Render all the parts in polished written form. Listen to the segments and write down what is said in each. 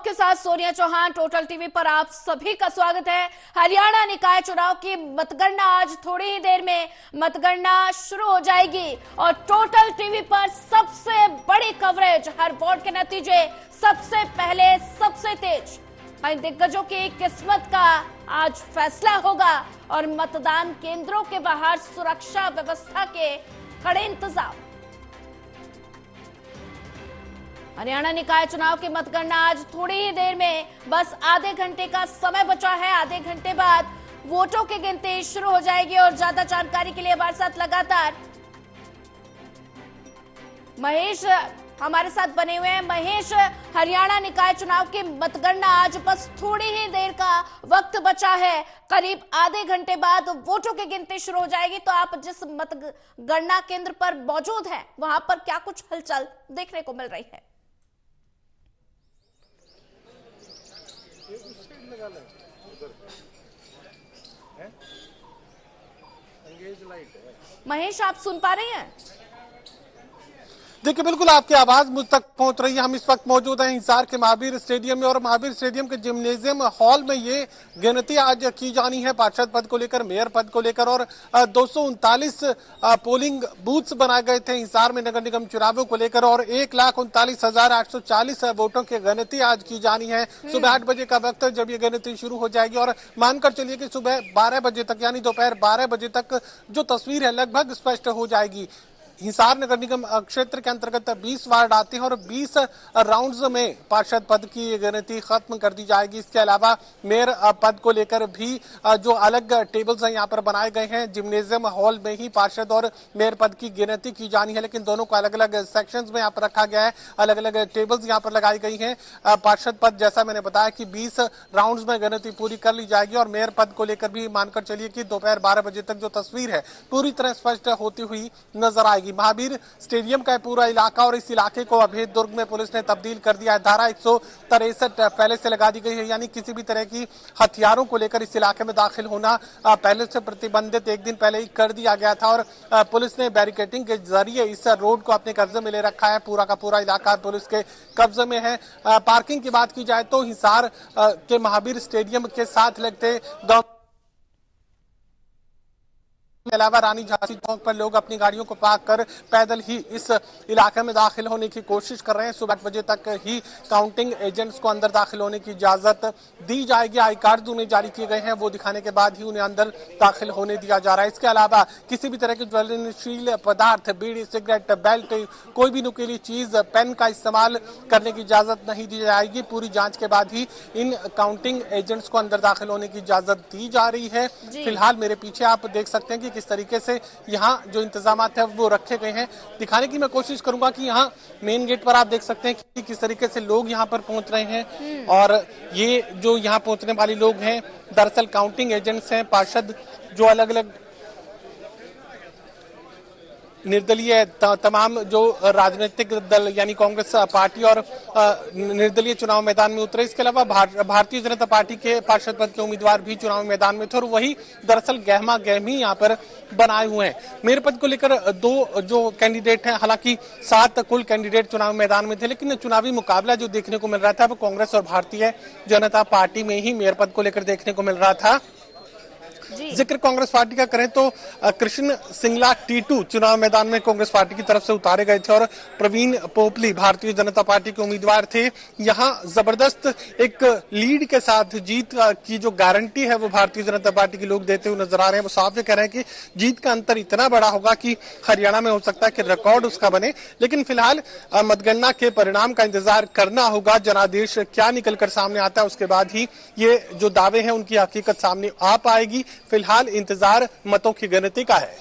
आपके साथ Sonia Chauhan. Total TV पर आप सभी का स्वागत है। हरियाणा निकाय चुनाव की मतगणना आज थोड़ी ही देर में मतगणना शुरू हो जाएगी और टोटल टीवी पर सबसे बड़ी कवरेज, हर वोट के नतीजे सबसे पहले, सबसे तेज। इन दिग्गजों की किस्मत का आज फैसला होगा और मतदान केंद्रों के बाहर सुरक्षा व्यवस्था के कड़े इंतजाम। हरियाणा निकाय चुनाव की मतगणना आज थोड़ी ही देर में, बस आधे घंटे का समय बचा है। आधे घंटे बाद वोटों की गिनती शुरू हो जाएगी और ज्यादा जानकारी के लिए हमारे साथ लगातार महेश हमारे साथ बने हुए हैं। महेश, हरियाणा निकाय चुनाव की मतगणना आज बस थोड़ी ही देर का वक्त बचा है, करीब आधे घंटे बाद वोटों की गिनती शुरू हो जाएगी। तो आप जिस मतगणना केंद्र पर मौजूद हैं, वहां पर क्या कुछ हलचल देखने को मिल रही है? महेश, आप सुन पा रहे हैं? देखिए, बिल्कुल आपकी आवाज मुझ तक पहुंच रही है। हम इस वक्त मौजूद हैं हिसार के महावीर स्टेडियम में और महावीर स्टेडियम के जिम्नेजियम हॉल में ये गिनती आज की जानी है पार्षद पद को लेकर, मेयर पद को लेकर। और 239 पोलिंग बूथ्स बनाए गए थे हिसार में नगर निगम चुनावों को लेकर और 1,39,840 वोटों की गिनती आज की जानी है। सुबह 8 बजे का वक्त जब ये गिनती शुरू हो जाएगी और मानकर चलिए कि सुबह 12 बजे तक, यानी दोपहर 12 बजे तक जो तस्वीर है लगभग स्पष्ट हो जाएगी। हिसार नगर निगम क्षेत्र के अंतर्गत 20 वार्ड आते हैं और 20 राउंड्स में पार्षद पद की गिनती खत्म कर दी जाएगी। इसके अलावा मेयर पद को लेकर भी जो अलग टेबल्स हैं यहाँ पर बनाए गए हैं। जिम्नेजियम हॉल में ही पार्षद और मेयर पद की गिनती की जानी है, लेकिन दोनों को अलग अलग सेक्शंस में यहाँ पर रखा गया है। अलग अलग टेबल्स यहाँ पर लगाई गई हैं। पार्षद पद, जैसा मैंने बताया कि 20 राउंड में गिनती पूरी कर ली जाएगी और मेयर पद को लेकर भी मानकर चलिए कि दोपहर 12 बजे तक जो तस्वीर है पूरी तरह स्पष्ट होती हुई नजर आएगी। महावीर स्टेडियम का पूरा इलाका और इस इलाके को अभेद दुर्ग में पुलिस ने तब्दील कर दिया है। धारा 163 पहले से लगा दी गई है, यानी किसी भी तरह की हथियारों को लेकर इस इलाके में दाखिल होना पहले से प्रतिबंधित एक दिन पहले ही कर दिया गया था और पुलिस ने बैरिकेडिंग के जरिए इस रोड को अपने कब्जे में ले रखा है। पूरा का पूरा इलाका पुलिस के कब्जे में है। पार्किंग की बात की जाए तो हिसार के महावीर स्टेडियम के साथ लगते के अलावा रानी झांसी चौक पर लोग अपनी गाड़ियों को पार्क कर पैदल ही इस इलाके में दाखिल होने की कोशिश कर रहे हैं। सुबह 8 बजे तक ही काउंटिंग एजेंट्स को अंदर दाखिल होने की इजाजत दी जाएगी। आई कार्ड उन्हें जारी किए गए हैं, वो दिखाने के बाद ही उन्हें अंदर दाखिल होने दिया जा रहा है। इसके अलावा किसी भी तरह के ज्वलनशील पदार्थ, बीड़ी, सिगरेट, बेल्ट, कोई भी नुकीली चीज, पेन का इस्तेमाल करने की इजाजत नहीं दी जाएगी। पूरी जांच के बाद ही इन काउंटिंग एजेंट्स को अंदर दाखिल होने की इजाजत दी जा रही है। फिलहाल मेरे पीछे आप देख सकते हैं कि किस तरीके से यहाँ जो इंतजामात है वो रखे गए हैं। दिखाने की मैं कोशिश करूंगा कि यहाँ मेन गेट पर आप देख सकते हैं कि किस तरीके से लोग यहाँ पर पहुंच रहे हैं और ये जो यहाँ पहुंचने वाले लोग हैं दरअसल काउंटिंग एजेंट्स हैं। पार्षद जो अलग अलग निर्दलीय तमाम जो राजनीतिक दल यानी कांग्रेस पार्टी और निर्दलीय चुनाव मैदान में उतरे। इसके अलावा भारतीय जनता पार्टी के पार्षद पद के उम्मीदवार भी चुनाव मैदान में थे और वही दरअसल गहमा गहमी यहाँ पर बनाए हुए हैं। मेयर पद को लेकर 2 जो कैंडिडेट हैं, हालांकि 7 कुल कैंडिडेट चुनाव मैदान में थे, लेकिन चुनावी मुकाबला जो देखने को मिल रहा था वो कांग्रेस और भारतीय जनता पार्टी में ही मेयर पद को लेकर देखने को मिल रहा था। जिक्र कांग्रेस पार्टी का करें तो कृष्ण सिंगला टीटू चुनाव मैदान में कांग्रेस पार्टी की तरफ से उतारे गए थे और प्रवीण पोपली भारतीय जनता पार्टी के उम्मीदवार थे। यहां जबरदस्त एक लीड के साथ जीत की जो गारंटी है वो भारतीय जनता पार्टी के लोग देते हुए नजर आ रहे हैं। वो साफ कह रहे हैं कि जीत का अंतर इतना बड़ा होगा कि हरियाणा में हो सकता है कि रिकॉर्ड उसका बने। लेकिन फिलहाल मतगणना के परिणाम का इंतजार करना होगा। जनादेश क्या निकल कर सामने आता है उसके बाद ही ये जो दावे हैं उनकी हकीकत सामने आ पाएगी। फिलहाल इंतजार मतों की गिनती का है।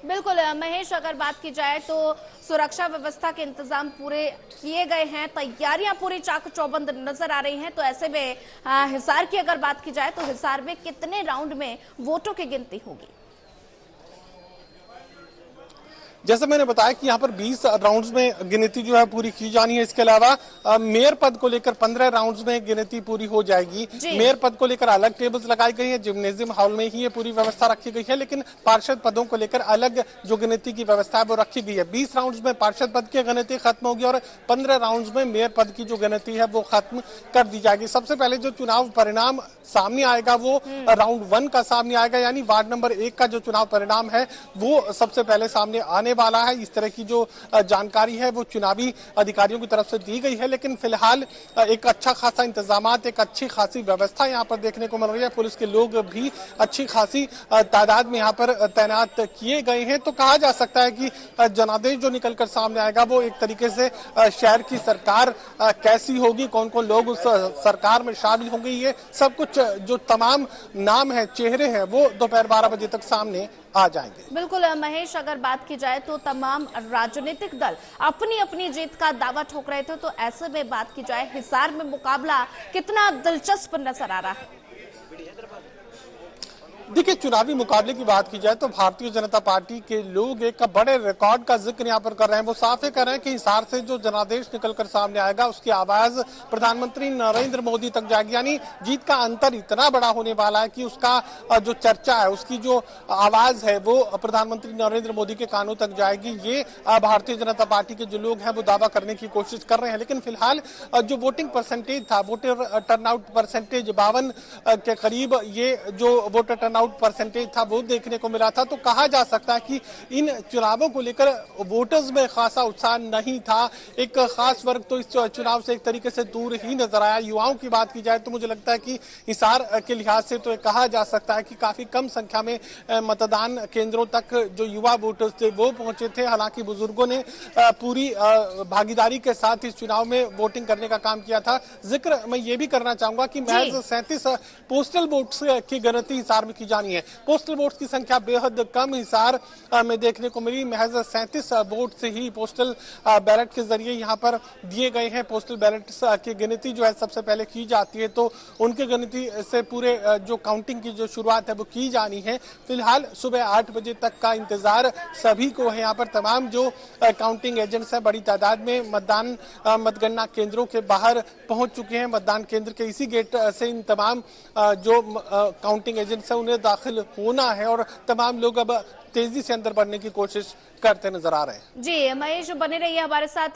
बिल्कुल महेश, अगर बात की जाए तो सुरक्षा व्यवस्था के इंतजाम पूरे किए गए हैं, तैयारियां पूरी चाक चौबंद नजर आ रही हैं। तो ऐसे में हिसार की अगर बात की जाए तो हिसार में कितने राउंड में वोटों की गिनती होगी? जैसे मैंने बताया कि यहाँ पर 20 राउंड्स में गिनती जो है पूरी की जानी है। इसके अलावा मेयर पद को लेकर 15 राउंड्स में गिनती पूरी हो जाएगी। मेयर पद को लेकर अलग टेबल्स लगाई गई है, जिम्नेजियम हॉल में ही ये पूरी व्यवस्था रखी गई है, लेकिन पार्षद पदों को लेकर अलग जो गिनती की व्यवस्था है वो रखी गई है। 20 राउंड्स में पार्षद पद की गिनती खत्म होगी और 15 राउंड्स में मेयर पद की जो गिनती है वो खत्म कर दी जाएगी। सबसे पहले जो चुनाव परिणाम सामने आएगा वो राउंड 1 का सामने आएगा, यानी वार्ड नंबर 1 का जो चुनाव परिणाम है वो सबसे पहले सामने आने वाला है। इस तरह की जो जानकारी है वो चुनावी अधिकारियों की तरफ से दी गई है, लेकिन फिलहाल एक अच्छा खासा इंतजामात, एक अच्छी खासी व्यवस्था यहाँ पर देखने को मिल रही है। पुलिस के लोग भी अच्छी खासी तादाद में यहाँ पर तैनात किए गए हैं। तो कहा जा सकता है कि जनादेश जो निकलकर सामने आएगा वो एक तरीके से शहर की सरकार कैसी होगी, कौन कौन लोग उस सरकार में शामिल होंगे, ये सब कुछ जो तमाम नाम है, चेहरे हैं, वो दोपहर 12 बजे तक सामने आ जाएंगे। बिल्कुल महेश, अगर बात की जाए तो तमाम राजनीतिक दल अपनी अपनी जीत का दावा ठोक रहे थे, तो ऐसे में बात की जाए हिसार में मुकाबला कितना दिलचस्प नजर आ रहा है? देखिए, चुनावी मुकाबले की बात की जाए तो भारतीय जनता पार्टी के लोग एक बड़े रिकॉर्ड का जिक्र यहाँ पर कर रहे हैं। वो साफ ही कर रहे हैं कि हिसार से जो जनादेश निकलकर सामने आएगा उसकी आवाज प्रधानमंत्री नरेंद्र मोदी तक जाएगी, यानी जीत का अंतर इतना बड़ा होने वाला है कि उसका जो चर्चा है, उसकी जो आवाज है वो प्रधानमंत्री नरेंद्र मोदी के कानों तक जाएगी। ये भारतीय जनता पार्टी के जो लोग हैं वो दावा करने की कोशिश कर रहे हैं। लेकिन फिलहाल जो वोटिंग परसेंटेज था, वोटर टर्नआउट परसेंटेज 52 के करीब ये जो वोटर टर्नआउट परसेंटेज था वो देखने को मिला था। तो कहा जा सकता है कि इन चुनावों को लेकर वोटर्स में खासा उत्साह नहीं था। एक खास वर्ग तो इस चुनाव से एक तरीके से दूर ही नजर आया। युवाओं की बात की जाए तो मुझे लगता है कि हिसार के लिहाज से तो कहा जा सकता है कि काफी कम संख्या में मतदान केंद्रों तक जो युवा वोटर्स थे वो पहुंचे थे। हालांकि बुजुर्गों ने पूरी भागीदारी के साथ इस चुनाव में वोटिंग करने का काम किया था। जिक्र मैं ये भी करना चाहूंगा कि महज 37 पोस्टल वोट्स की गिनती हिसार में की जानी है। पोस्टल वोट्स की संख्या बेहद कम हिसार में देखने को मिली। महज 37 वोट से ही पोस्टल बैलेट के जरिए यहाँ पर दिए गए हैं। पोस्टल बैलेट की गिनती जो है सबसे पहले की जाती है, तो उनकी गिनती से पूरे जो काउंटिंग की जो शुरुआत है वो की जानी है। फिलहाल सुबह 8 बजे तक का इंतजार सभी को है। यहाँ पर तमाम जो काउंटिंग एजेंट्स हैं बड़ी तादाद में मतगणना केंद्रों के बाहर पहुंच चुके हैं। मतदान केंद्र के इसी गेट से इन तमाम जो काउंटिंग एजेंट्स हैं उन्हें दाखिल होना है और तमाम लोग अब तेजी से अंदर बढ़ने की कोशिश करते नजर आ रहे हैं। जी महेश, बने रहिए हमारे साथ।